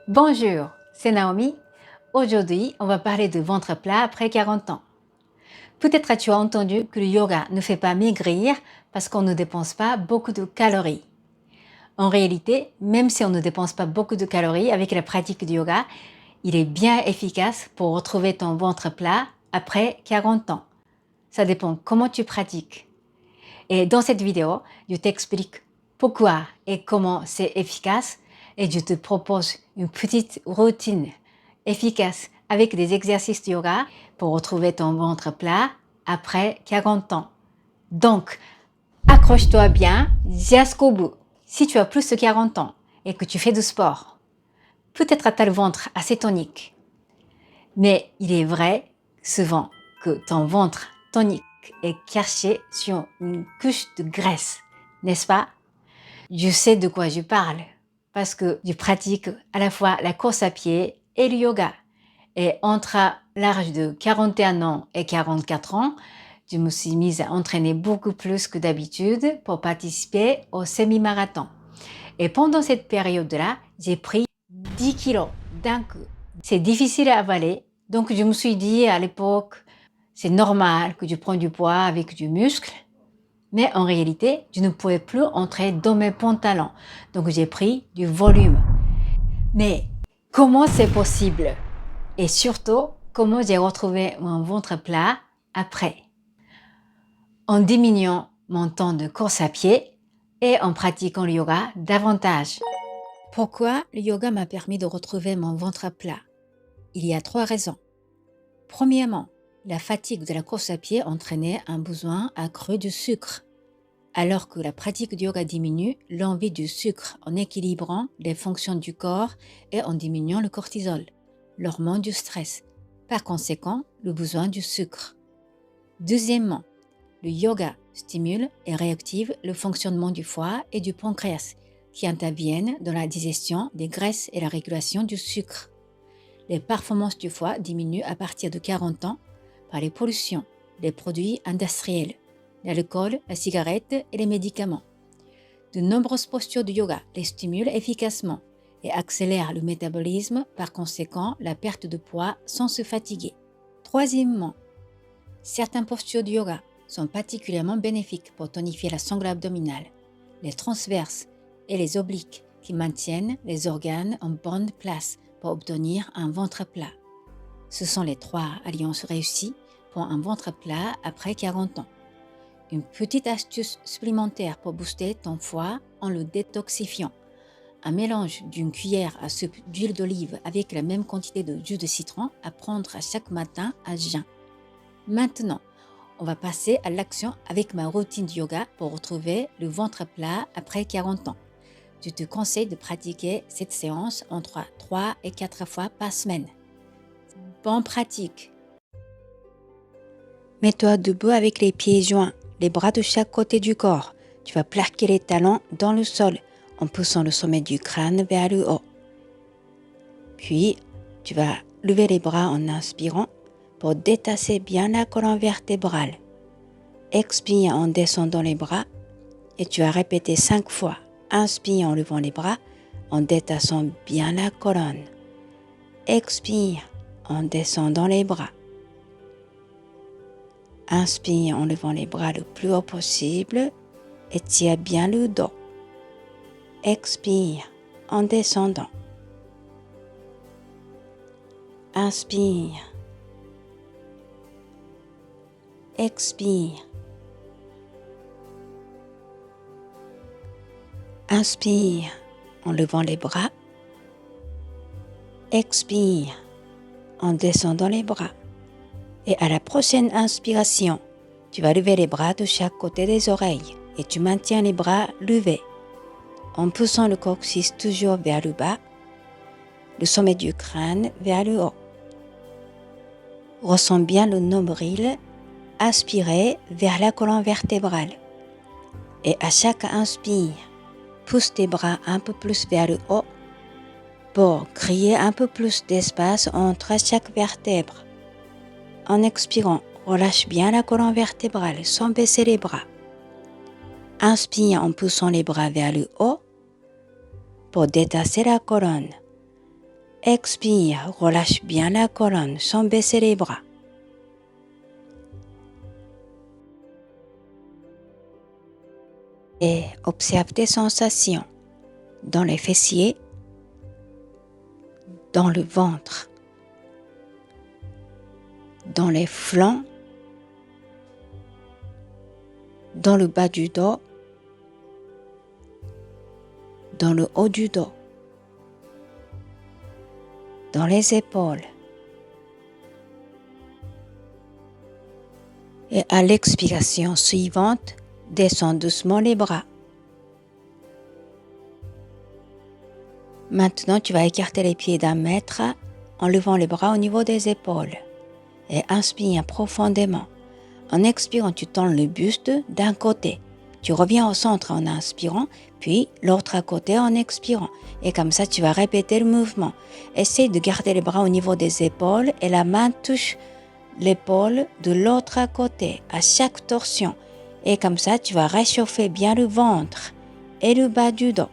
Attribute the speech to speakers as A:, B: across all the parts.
A: Bonjour, c'est Naomi. Aujourd'hui, on va parler de ventre plat après 40 ans. Peut-être tu as entendu que le yoga ne fait pas maigrir parce qu'on ne dépense pas beaucoup de calories. En réalité, même si on ne dépense pas beaucoup de calories avec la pratique du yoga, il est bien efficace pour retrouver ton ventre plat après 40 ans. Ça dépend comment tu pratiques. Et dans cette vidéo, je t'explique pourquoi et comment c'est efficace et je te propose une petite routine efficace avec des exercices de yoga pour retrouver ton ventre plat après 40 ans. Donc, accroche-toi bien jusqu'au bout. Si tu as plus de 40 ans et que tu fais du sport, peut-être tu as le ventre assez tonique. Mais il est vrai souvent que ton ventre tonique est caché sur une couche de graisse, n'est-ce pas? Je sais de quoi je parle parce que je pratique à la fois la course à pied et le yoga. Et entre l'âge de 41 ans et 44 ans, je me suis mise à entraîner beaucoup plus que d'habitude pour participer au semi-marathon. Et pendant cette période-là, j'ai pris 10 kilos d'un coup. C'est difficile à avaler, donc je me suis dit à l'époque, c'est normal que je prenne du poids avec du muscle, mais en réalité, je ne pouvais plus entrer dans mes pantalons, donc j'ai pris du volume. Mais comment c'est possible? Et surtout, comment j'ai retrouvé mon ventre plat après? En diminuant mon temps de course à pied et en pratiquant le yoga davantage. Pourquoi le yoga m'a permis de retrouver mon ventre plat? Il y a 3 raisons. Premièrement, la fatigue de la course à pied entraînait un besoin accru de sucre. Alors que la pratique du yoga diminue l'envie du sucre en équilibrant les fonctions du corps et en diminuant le cortisol, l'hormone du stress. Par conséquent, le besoin du sucre. Deuxièmement, le yoga stimule et réactive le fonctionnement du foie et du pancréas qui interviennent dans la digestion des graisses et la régulation du sucre. Les performances du foie diminuent à partir de 40 ans par les pollutions, les produits industriels, l'alcool, la cigarette et les médicaments. De nombreuses postures de yoga les stimulent efficacement et accélèrent le métabolisme, par conséquent la perte de poids sans se fatiguer. Troisièmement, certaines postures de yoga sont particulièrement bénéfiques pour tonifier la sangle abdominale, les transverses et les obliques qui maintiennent les organes en bonne place pour obtenir un ventre plat. Ce sont les 3 alliances réussies pour un ventre plat après 40 ans. Une petite astuce supplémentaire pour booster ton foie en le détoxifiant. Un mélange d'une cuillère à soupe d'huile d'olive avec la même quantité de jus de citron à prendre à chaque matin à jeun. Maintenant, on va passer à l'action avec ma routine de yoga pour retrouver le ventre plat après 40 ans. Je te conseille de pratiquer cette séance entre 3 et 4 fois par semaine. Bonne pratique! Mets-toi debout avec les pieds joints, les bras de chaque côté du corps. Tu vas plaquer les talons dans le sol en poussant le sommet du crâne vers le haut. Puis, tu vas lever les bras en inspirant pour détasser bien la colonne vertébrale. Expire en descendant les bras et tu vas répéter 5 fois. Inspire en levant les bras en détassant bien la colonne. Expire en descendant les bras. Inspire en levant les bras le plus haut possible et tire bien le dos. Expire en descendant. Inspire. Expire. Inspire en levant les bras. Expire en descendant les bras. Et à la prochaine inspiration, tu vas lever les bras de chaque côté des oreilles et tu maintiens les bras levés en poussant le coccyx toujours vers le bas, le sommet du crâne vers le haut. Ressens bien le nombril aspiré vers la colonne vertébrale. Et à chaque inspire, pousse tes bras un peu plus vers le haut pour créer un peu plus d'espace entre chaque vertèbre. En expirant, relâche bien la colonne vertébrale sans baisser les bras. Inspire en poussant les bras vers le haut pour détasser la colonne.
B: Expire, relâche bien la colonne sans baisser les bras. Et observe tes sensations dans les fessiers, dans le ventre, dans les flancs, dans le bas du dos, dans le haut du dos, dans les épaules. Et à l'expiration suivante, descends doucement les bras. Maintenant, tu vas écarter les pieds d'1 mètre en levant les bras au niveau des épaules. Et inspire profondément. En expirant, tu tends le buste d'un côté. Tu reviens au centre en inspirant, puis l'autre à côté en expirant. Et comme ça, tu vas répéter le mouvement. Essaye de garder les bras au niveau des épaules et la main touche l'épaule de l'autre à côté à chaque torsion. Et comme ça, tu vas réchauffer bien le ventre et le bas du dos.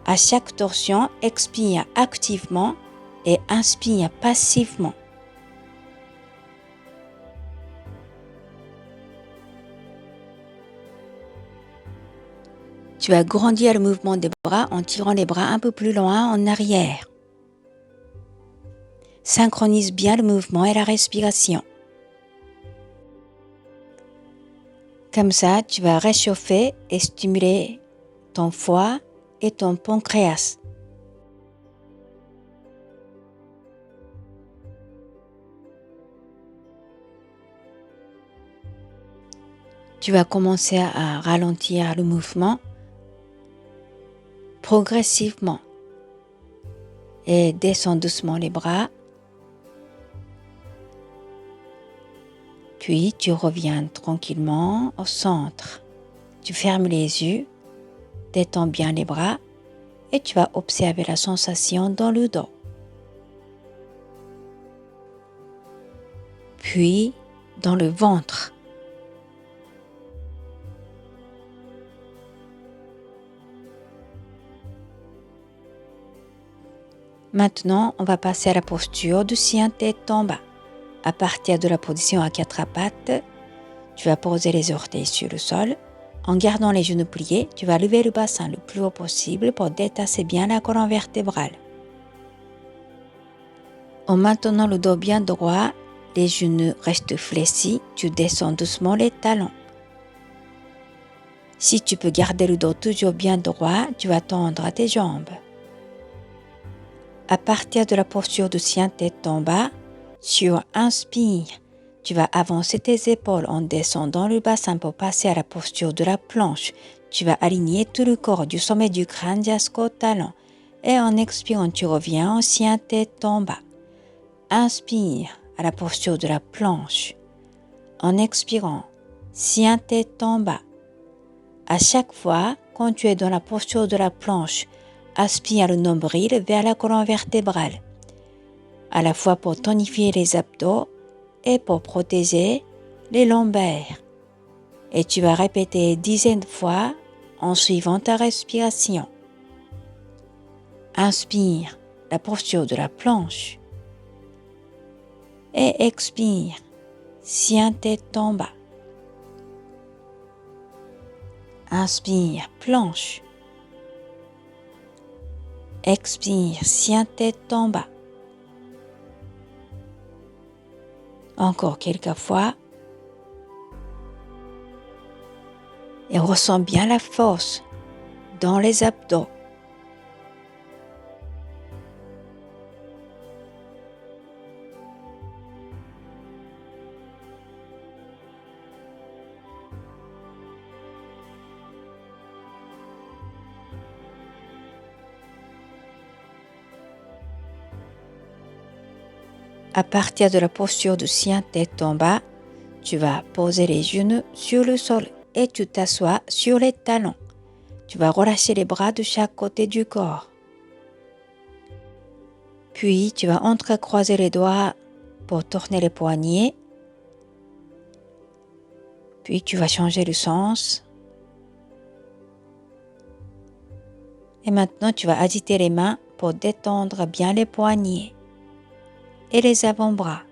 B: À chaque torsion, expire activement et inspire passivement. Tu vas grandir le mouvement des bras en tirant les bras un peu plus loin en arrière. Synchronise bien le mouvement et la respiration. Comme ça, tu vas réchauffer et stimuler ton foie et ton pancréas. Tu vas commencer à ralentir le mouvement progressivement et descends doucement les bras. Puis tu reviens tranquillement au centre. Tu fermes les yeux, détends bien les bras et tu vas observer la sensation dans le dos. Puis dans le ventre. Maintenant, on va passer à la posture du chien tête en bas. À partir de la position à 4 pattes, tu vas poser les orteils sur le sol. En gardant les genoux pliés, tu vas lever le bassin le plus haut possible pour détasser bien la colonne vertébrale. En maintenant le dos bien droit, les genoux restent fléchis, tu descends doucement les talons. Si tu peux garder le dos toujours bien droit, tu vas tendre tes jambes. À partir de la posture de chien tête en bas, sur inspire, tu vas avancer tes épaules en descendant le bassin pour passer à la posture de la planche. Tu vas aligner tout le corps du sommet du crâne jusqu'au talon. Et en expirant, tu reviens en chien tête en bas. Inspire à la posture de la planche. En expirant, chien tête en bas. À chaque fois, quand tu es dans la posture de la planche, aspire le nombril vers la colonne vertébrale, à la fois pour tonifier les abdos et pour protéger les lombaires. Et tu vas répéter dizaines de fois en suivant ta respiration. Inspire la posture de la planche et expire, chien tête en bas. Inspire, planche. Expire, chien tête en bas. Encore quelques fois. Et ressens bien la force dans les abdos. À partir de la posture du chien tête en bas, tu vas poser les genoux sur le sol et tu t'assois sur les talons. Tu vas relâcher les bras de chaque côté du corps. Puis, tu vas entrecroiser les doigts pour tourner les poignets. Puis, tu vas changer le sens. Et maintenant, tu vas agiter les mains pour détendre bien les poignets et les avant-bras.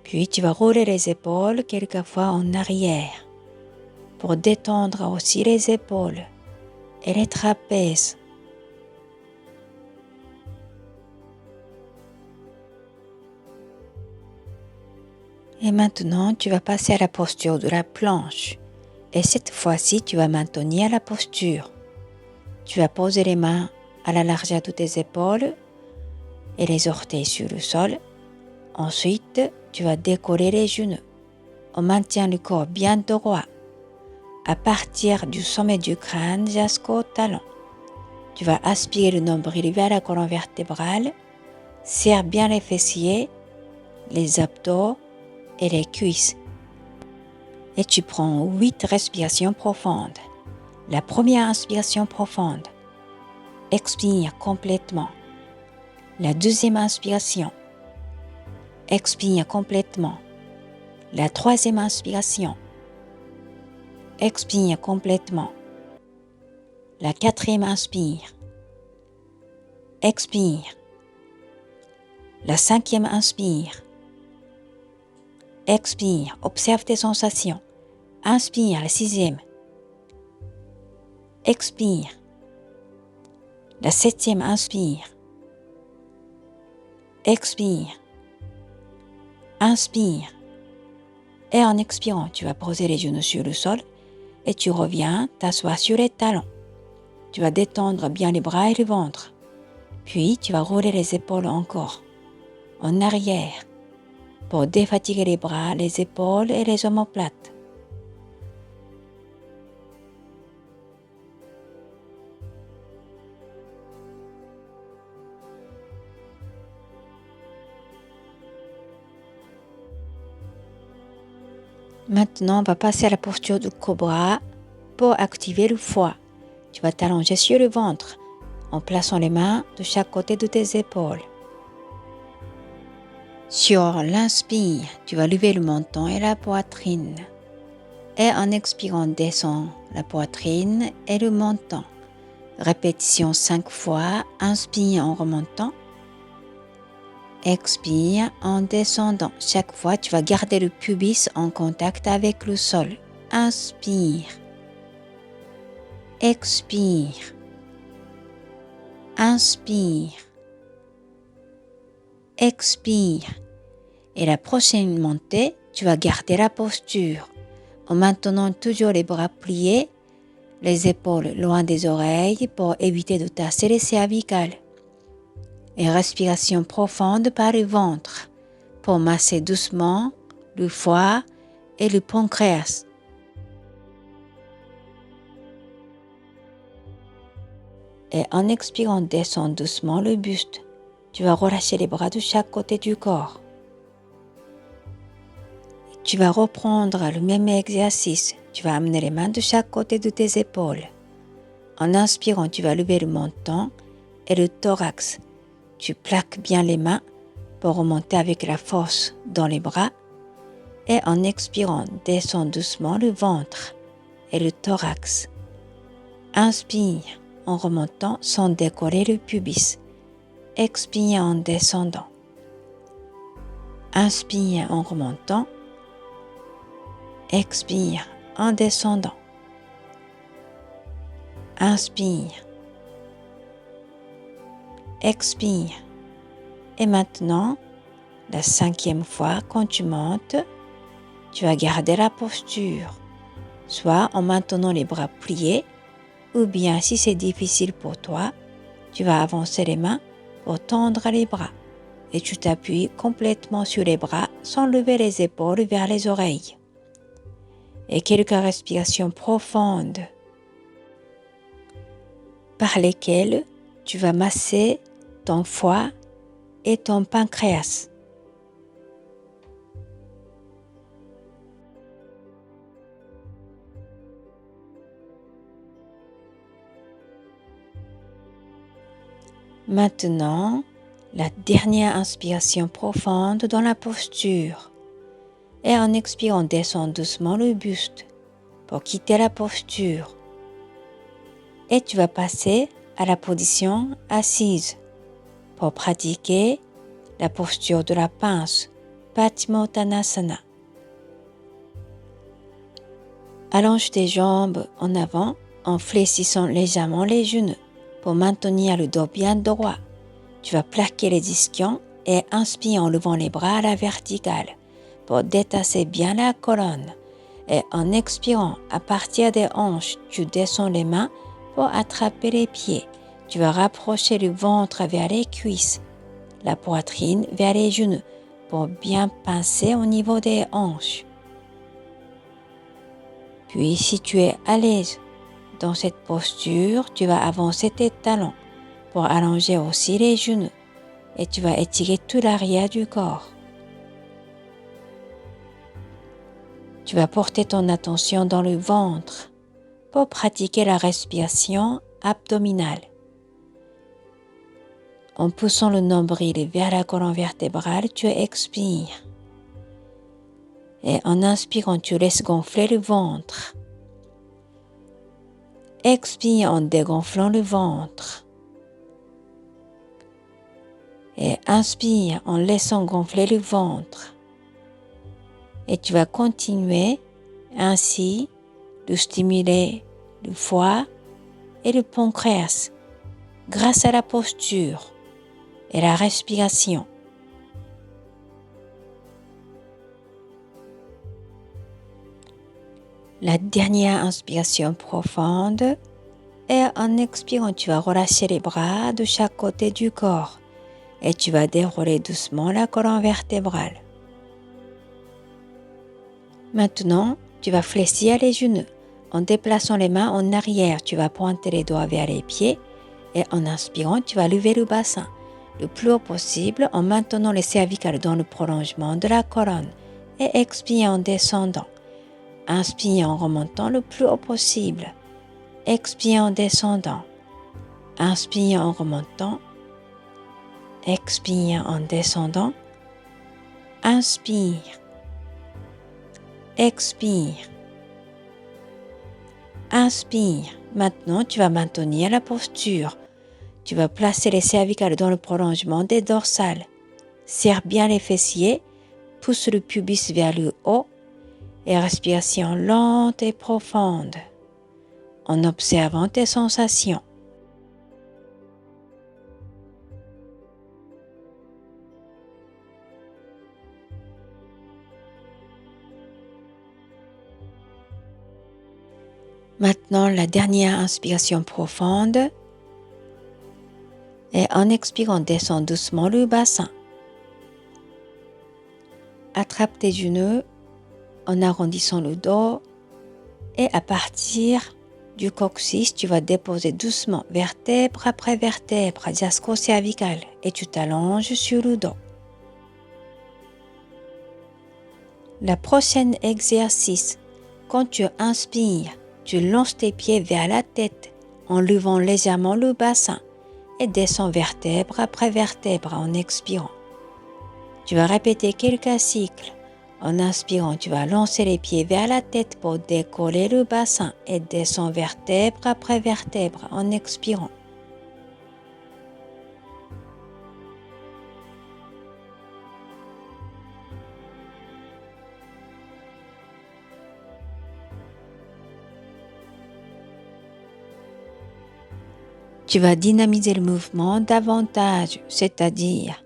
B: Puis tu vas rouler les épaules quelquefois en arrière pour détendre aussi les épaules et les trapèzes. Et maintenant, tu vas passer à la posture de la planche. Et cette fois-ci, tu vas maintenir la posture. Tu vas poser les mains à la largeur de tes épaules et les orteils sur le sol. Ensuite, tu vas décoller les genoux. On maintient le corps bien droit. À partir du sommet du crâne jusqu'au talon. Tu vas aspirer le nombril vers la colonne vertébrale. Serre bien les fessiers, les abdos et les cuisses. Et tu prends 8 respirations profondes. La première inspiration profonde. Expire complètement. La deuxième inspiration. Expire complètement. La troisième inspiration. Expire complètement. La quatrième inspire. Expire. La cinquième inspire. Expire. Observe tes sensations. Inspire la sixième. Expire. La septième inspire. Expire. Inspire. Et en expirant, tu vas poser les genoux sur le sol et tu reviens t'asseoir sur les talons. Tu vas détendre bien les bras et le ventre. Puis, tu vas rouler les épaules encore en arrière pour défatiguer les bras, les épaules et les omoplates. Maintenant, on va passer à la posture du cobra pour activer le foie. Tu vas t'allonger sur le ventre en plaçant les mains de chaque côté de tes épaules. Sur l'inspire, tu vas lever le menton et la poitrine. Et en expirant, descends la poitrine et le menton. Répétition 5 fois. Inspire en remontant. Expire en descendant. Chaque fois, tu vas garder le pubis en contact avec le sol. Inspire. Expire. Inspire. Expire. Et la prochaine montée, tu vas garder la posture en maintenant toujours les bras pliés, les épaules loin des oreilles pour éviter de tasser les cervicales. Et respiration profonde par le ventre pour masser doucement le foie et le pancréas. Et en expirant, descends doucement le buste. Tu vas relâcher les bras de chaque côté du corps. Tu vas reprendre le même exercice. Tu vas amener les mains de chaque côté de tes épaules. En inspirant, tu vas lever le menton et le thorax. Tu plaques bien les mains pour remonter avec la force dans les bras. Et en expirant, descends doucement le ventre et le thorax. Inspire en remontant sans décoller le pubis. Expire en descendant. Inspire en remontant. Expire en descendant. Inspire. Expire. Et maintenant, la 5e fois, quand tu montes, tu vas garder la posture, soit en maintenant les bras pliés, ou bien si c'est difficile pour toi, tu vas avancer les mains pour tendre les bras et tu t'appuies complètement sur les bras sans lever les épaules vers les oreilles. Et quelques respirations profondes par lesquelles tu vas masser ton foie et ton pancréas. Maintenant, la dernière inspiration profonde dans la posture. Et en expirant, descends doucement le buste pour quitter la posture. Et tu vas passer à la position assise. Pour pratiquer la posture de la pince, Paschimottanasana. Allonge tes jambes en avant en fléchissant légèrement les genoux pour maintenir le dos bien droit. Tu vas plaquer les ischions et inspire en levant les bras à la verticale pour détasser bien la colonne. Et en expirant, à partir des hanches, tu descends les mains pour attraper les pieds. Tu vas rapprocher le ventre vers les cuisses, la poitrine vers les genoux pour bien pincer au niveau des hanches. Puis, si tu es à l'aise dans cette posture, tu vas avancer tes talons pour allonger aussi les genoux et tu vas étirer tout l'arrière du corps. Tu vas porter ton attention dans le ventre pour pratiquer la respiration abdominale. En poussant le nombril vers la colonne vertébrale, tu expires. Et en inspirant, tu laisses gonfler le ventre. Expire en dégonflant le ventre. Et inspire en laissant gonfler le ventre. Et tu vas continuer ainsi de stimuler le foie et le pancréas grâce à la posture et la respiration. La dernière inspiration profonde et en expirant, tu vas relâcher les bras de chaque côté du corps et tu vas dérouler doucement la colonne vertébrale. Maintenant, tu vas fléchir les genoux. En déplaçant les mains en arrière, tu vas pointer les doigts vers les pieds et en inspirant, tu vas lever le bassin le plus haut possible en maintenant les cervicales dans le prolongement de la colonne et expire en descendant. Inspire en remontant le plus haut possible. Expire en descendant. Inspire en remontant. Expire en descendant. Inspire. Expire. Inspire. Maintenant, tu vas maintenir la posture. Tu vas placer les cervicales dans le prolongement des dorsales. Serre bien les fessiers. Pousse le pubis vers le haut. Et respiration lente et profonde. En observant tes sensations. Maintenant, la dernière inspiration profonde. Et en expirant, descends doucement le bassin. Attrape tes genoux en arrondissant le dos. Et à partir du coccyx, tu vas déposer doucement vertèbre après vertèbre, iasco-cervical, et tu t'allonges sur le dos. Le prochain exercice, quand tu inspires, tu lances tes pieds vers la tête en levant légèrement le bassin et descends vertèbre après vertèbre en expirant. Tu vas répéter quelques cycles. En inspirant, tu vas lancer les pieds vers la tête pour décoller le bassin et descends vertèbre après vertèbre en expirant. Tu vas dynamiser le mouvement davantage, c'est-à-dire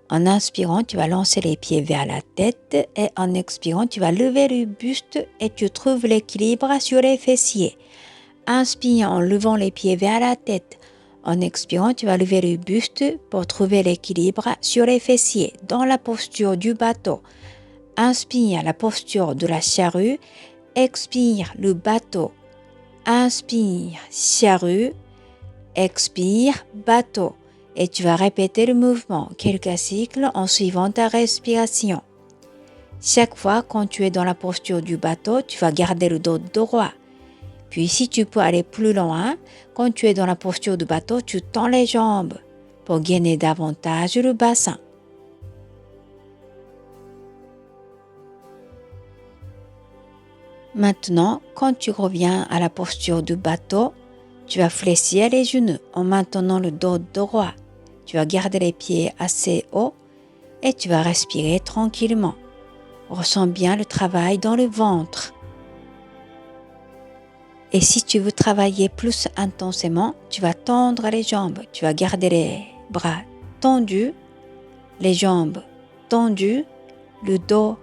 B: en inspirant, tu vas lancer les pieds vers la tête et en expirant, tu vas lever le buste et tu trouves l'équilibre sur les fessiers. Inspire en levant les pieds vers la tête. En expirant, tu vas lever le buste pour trouver l'équilibre sur les fessiers dans la posture du bateau. Inspire la posture de la charrue. Expire le bateau. Inspire charrue. Expire bateau. Et tu vas répéter le mouvement quelques cycles en suivant ta respiration. Chaque fois quand tu es dans la posture du bateau, tu vas garder le dos droit. Puis si tu peux aller plus loin, quand tu es dans la posture du bateau, tu tends les jambes pour gainer davantage le bassin. Maintenant, quand tu reviens à la posture du bateau, Tu vas fléchir les genoux en maintenant le dos droit. Tu vas garder les pieds assez hauts et tu vas respirer tranquillement. Ressens bien le travail dans le ventre. Et si tu veux travailler plus intensément, tu vas tendre les jambes. Tu vas garder les bras tendus, les jambes tendues, le dos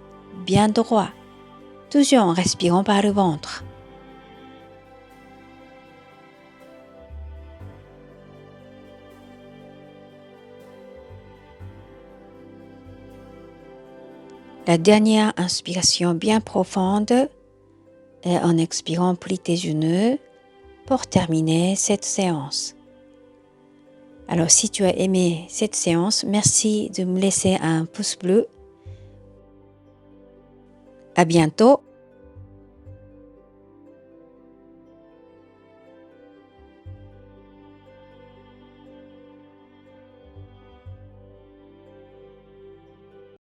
B: bien droit, toujours en respirant par le ventre. La dernière inspiration bien profonde et en expirant plie tes genoux pour terminer cette séance. Alors si tu as aimé cette séance, merci de me laisser un pouce bleu. À bientôt.